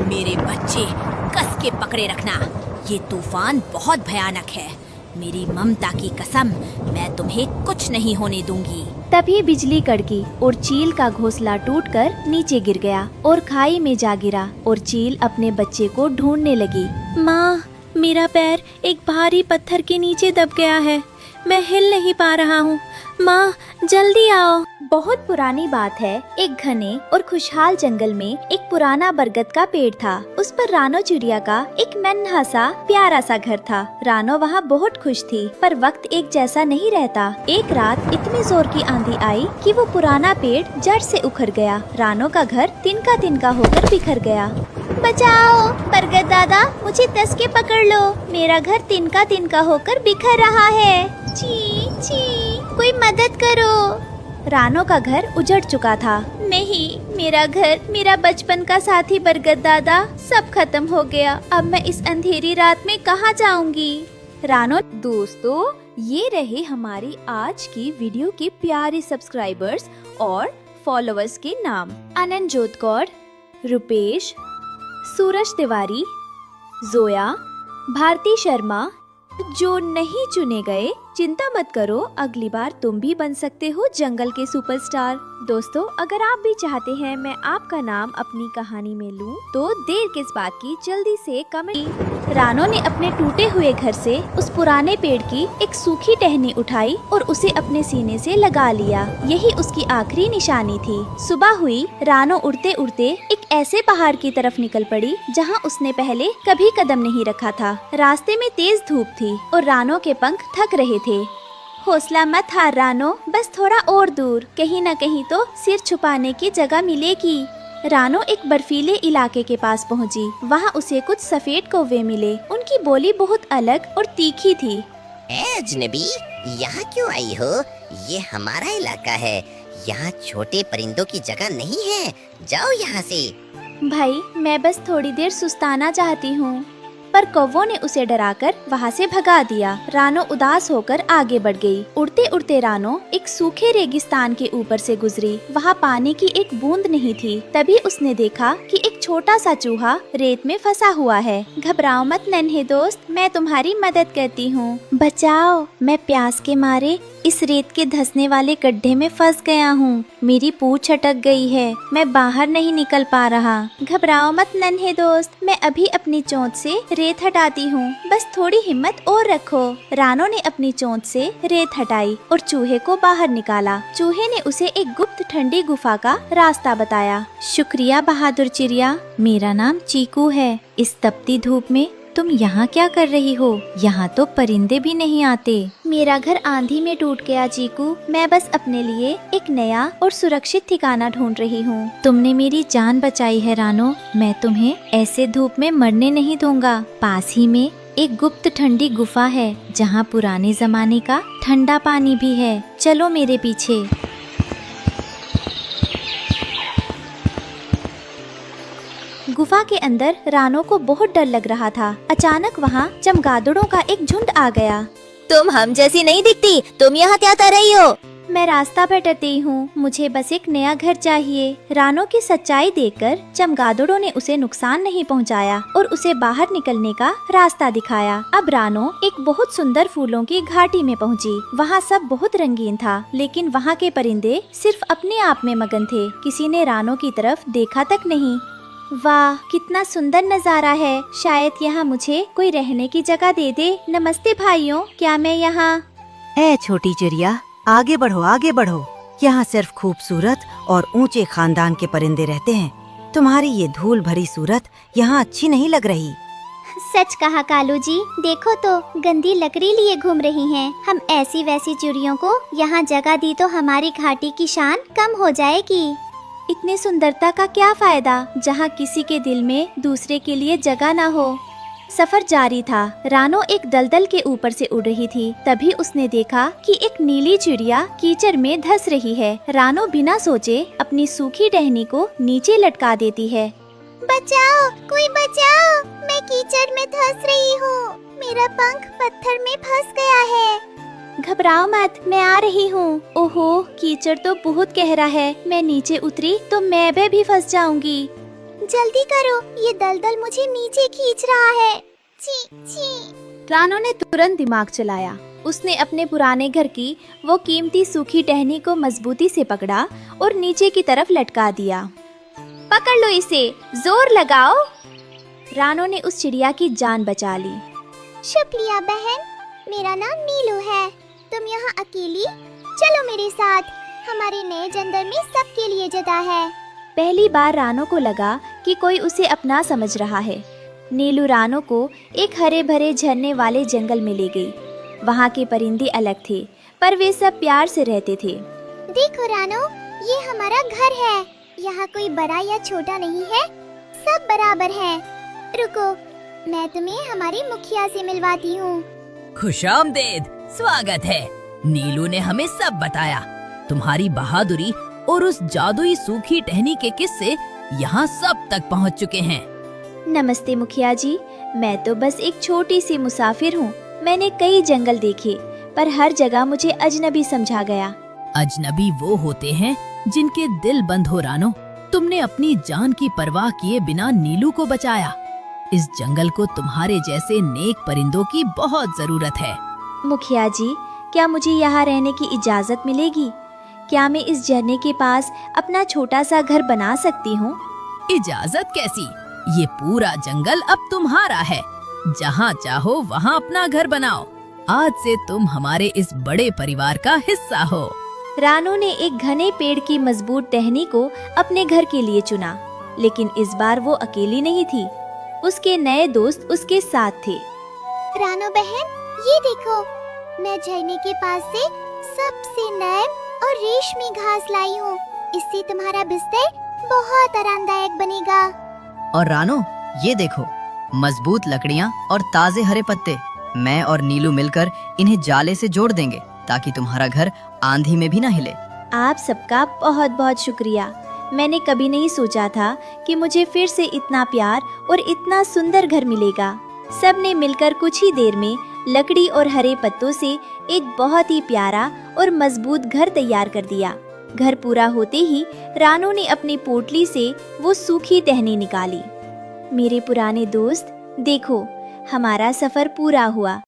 मेरे बच्चे, कस के पकड़े रखना। ये तूफान बहुत भयानक है। मेरी ममता की कसम, मैं तुम्हें कुछ नहीं होने दूंगी। तभी बिजली कड़की और चील का घोंसला टूटकर नीचे गिर गया और खाई में जा गिरा और चील अपने बच्चे को ढूंढने लगी। माँ, मेरा पैर एक भारी पत्थर के नीचे दब गया है। मैं हिल नहीं पा रहा हूँ। माँ, जल्दी आओ। बहुत पुरानी बात है। एक घने और खुशहाल जंगल में एक पुराना बरगद का पेड़ था। उस पर रानो चिड़िया का एक नन्हा सा प्यारा सा घर था। रानो वहाँ बहुत खुश थी, पर वक्त एक जैसा नहीं रहता। एक रात इतनी जोर की आंधी आई कि वो पुराना पेड़ जड़ से उखड़ गया। रानो का घर तिनका तिनका होकर बिखर गया। बचाओ बरगद दादा, मुझे दस के पकड़ लो। मेरा घर तिनका तिनका होकर बिखर रहा है। ची ची, कोई मदद करो। रानो का घर उजड़ चुका था। नहीं, मेरा घर, मेरा बचपन का साथी बरगद दादा, सब खत्म हो गया। अब मैं इस अंधेरी रात में कहाँ जाऊंगी? रानो दोस्तों, ये रहे हमारी आज की वीडियो के प्यारे सब्सक्राइबर्स और फॉलोअर्स के नाम। आनंद जोतकौर, रुपेश, सूरज तिवारी, जोया, भारती शर्मा। जो नहीं चुने गए, चिंता मत करो, अगली बार तुम भी बन सकते हो जंगल के सुपरस्टार। दोस्तों, अगर आप भी चाहते हैं मैं आपका नाम अपनी कहानी में लूं, तो देर किस बात की, जल्दी से कमेंट। रानो ने अपने टूटे हुए घर से उस पुराने पेड़ की एक सूखी टहनी उठाई और उसे अपने सीने से लगा लिया। यही उसकी आखिरी निशानी थी। सुबह हुई, रानो उड़ते उड़ते एक ऐसे पहाड़ की तरफ निकल पड़ी जहाँ उसने पहले कभी कदम नहीं रखा था। रास्ते में तेज धूप थी और रानो के पंख थक रहे थे। हौसला मत हार रानो, बस थोड़ा और दूर, कहीं न कहीं तो सिर छुपाने की जगह मिलेगी। रानो एक बर्फीले इलाके के पास पहुंची। वहां उसे कुछ सफेद कौवे मिले। उनकी बोली बहुत अलग और तीखी थी। ए अजनबी, यहाँ क्यों आई हो? ये हमारा इलाका है। यहाँ छोटे परिंदों की जगह नहीं है। जाओ यहाँ से। भाई, मैं बस थोड़ी देर सुस्ताना चाहती हूँ। पर कौवों ने उसे डराकर वहाँ से भगा दिया। रानो उदास होकर आगे बढ़ गई। उड़ते उड़ते रानो एक सूखे रेगिस्तान के ऊपर से गुजरी। वहाँ पानी की एक बूंद नहीं थी। तभी उसने देखा कि एक छोटा सा चूहा रेत में फंसा हुआ है। घबराओ मत नन्हे दोस्त, मैं तुम्हारी मदद करती हूँ। बचाओ, मैं प्यास के मारे इस रेत के धंसने वाले गड्ढे में फंस गया हूँ। मेरी पूंछ अटक गई है, मैं बाहर नहीं निकल पा रहा। घबराओ मत नन्हे दोस्त, मैं अभी अपनी चोंच से रेत हटाती हूँ, बस थोड़ी हिम्मत और रखो। रानो ने अपनी चोंच से रेत हटाई और चूहे को बाहर निकाला। चूहे ने उसे एक गुप्त ठंडी गुफा का रास्ता बताया। शुक्रिया बहादुर चिड़िया, मेरा नाम चीकू है। इस तपती धूप में तुम यहाँ क्या कर रही हो? यहाँ तो परिंदे भी नहीं आते। मेरा घर आंधी में टूट गया चीकू। मैं बस अपने लिए एक नया और सुरक्षित ठिकाना ढूंढ रही हूँ। तुमने मेरी जान बचाई है रानो। मैं तुम्हें ऐसे धूप में मरने नहीं दूंगा। पास ही में एक गुप्त ठंडी गुफा है जहाँ पुराने जमाने का ठंडा पानी भी है। चलो मेरे पीछे। गुफा के अंदर रानो को बहुत डर लग रहा था। अचानक वहाँ चमगादड़ों का एक झुंड आ गया। तुम हम जैसी नहीं दिखती, तुम यहाँ क्या कर रही हो? मैं रास्ता भटकती हूँ, मुझे बस एक नया घर चाहिए। रानो की सच्चाई देखकर चमगादड़ों ने उसे नुकसान नहीं पहुँचाया और उसे बाहर निकलने का रास्ता दिखाया। अब रानो एक बहुत सुंदर फूलों की घाटी में पहुँची। वहाँ सब बहुत रंगीन था, लेकिन वहाँ के परिंदे सिर्फ अपने आप में मगन थे। किसी ने रानो की तरफ देखा तक नहीं। वाह, कितना सुंदर नज़ारा है। शायद यहाँ मुझे कोई रहने की जगह दे दे। नमस्ते भाइयों, क्या मैं यहाँ? ए छोटी चिड़िया, आगे बढ़ो आगे बढ़ो। यहाँ सिर्फ खूबसूरत और ऊंचे खानदान के परिंदे रहते हैं। तुम्हारी ये धूल भरी सूरत यहाँ अच्छी नहीं लग रही। सच कहा कालू जी, देखो तो गंदी लकड़ी लिए घूम रही हैं। हम ऐसी वैसी चिड़ियों को यहाँ जगह दी तो हमारी घाटी की शान कम हो जाएगी। इतनी सुंदरता का क्या फायदा जहाँ किसी के दिल में दूसरे के लिए जगह ना हो। सफर जारी था। रानो एक दलदल के ऊपर से उड़ रही थी। तभी उसने देखा कि एक नीली चिड़िया कीचड़ में धंस रही है। रानो बिना सोचे अपनी सूखी टहनी को नीचे लटका देती है। बचाओ, कोई बचाओ, मैं कीचड़ में धंस रही हूँ। मेरा पंख पत्थर में फंस गया है। घबराओ मत, मैं आ रही हूँ। ओहो, कीचड़ तो बहुत गहरा है। मैं नीचे उतरी तो मैं भी फंस जाऊंगी। जल्दी करो, ये दलदल मुझे नीचे खींच रहा है। ची ची। रानो ने तुरंत दिमाग चलाया। उसने अपने पुराने घर की वो कीमती सूखी टहनी को मजबूती से पकड़ा और नीचे की तरफ लटका दिया। पकड़ लो इसे, जोर लगाओ। रानो ने उस चिड़िया की जान बचा ली। शुक्रिया बहन, मेरा नाम नीलू है। तुम यहाँ अकेली? चलो मेरे साथ, हमारे नए जंगल में सबके लिए जगह है। पहली बार रानो को लगा कि कोई उसे अपना समझ रहा है। नीलू रानो को एक हरे भरे झरने वाले जंगल में ले गई। वहाँ के परिंदे अलग थे, पर वे सब प्यार से रहते थे। देखो रानो, ये हमारा घर है। यहाँ कोई बड़ा या छोटा नहीं है, सब बराबर हैं। रुको, मैं तुम्हें हमारी मुखिया से मिलवाती हूँ। खुशामदीद, स्वागत है। नीलू ने हमें सब बताया। तुम्हारी बहादुरी और उस जादुई सूखी टहनी के किस्से यहाँ सब तक पहुँच चुके हैं। नमस्ते मुखिया जी, मैं तो बस एक छोटी सी मुसाफिर हूँ। मैंने कई जंगल देखे, पर हर जगह मुझे अजनबी समझा गया। अजनबी वो होते हैं जिनके दिल बंद हो रानो। तुमने अपनी जान की परवाह किए बिना नीलू को बचाया। इस जंगल को तुम्हारे जैसे नेक परिंदों की बहुत जरूरत है। मुखिया जी, क्या मुझे यहाँ रहने की इजाजत मिलेगी? क्या मैं इस झरने के पास अपना छोटा सा घर बना सकती हूँ? इजाजत कैसी? ये पूरा जंगल अब तुम्हारा है। जहाँ चाहो वहाँ अपना घर बनाओ। आज से तुम हमारे इस बड़े परिवार का हिस्सा हो। रानो ने एक घने पेड़ की मजबूत टहनी को अपने घर के लिए चुना, लेकिन इस बार वो अकेली नहीं थी। उसके नए दोस्त उसके साथ थे। रानो बहन, ये देखो, मैं झरने के पास से सबसे नरम और रेशमी घास लाई हूँ। इससे तुम्हारा बिस्तर बहुत आरामदायक बनेगा। और रानो, ये देखो, मजबूत लकड़ियाँ और ताजे हरे पत्ते। मैं और नीलू मिलकर इन्हें जाले से जोड़ देंगे ताकि तुम्हारा घर आंधी में भी न हिले। आप सबका बहुत बहुत शुक्रिया। मैंने कभी नहीं सोचा था कि मुझे फिर से इतना प्यार और इतना सुंदर घर मिलेगा। सबने मिलकर कुछ ही देर में लकड़ी और हरे पत्तों से एक बहुत ही प्यारा और मजबूत घर तैयार कर दिया। घर पूरा होते ही रानो ने अपनी पोटली से वो सूखी टहनी निकाली। मेरे पुराने दोस्त, देखो, हमारा सफर पूरा हुआ।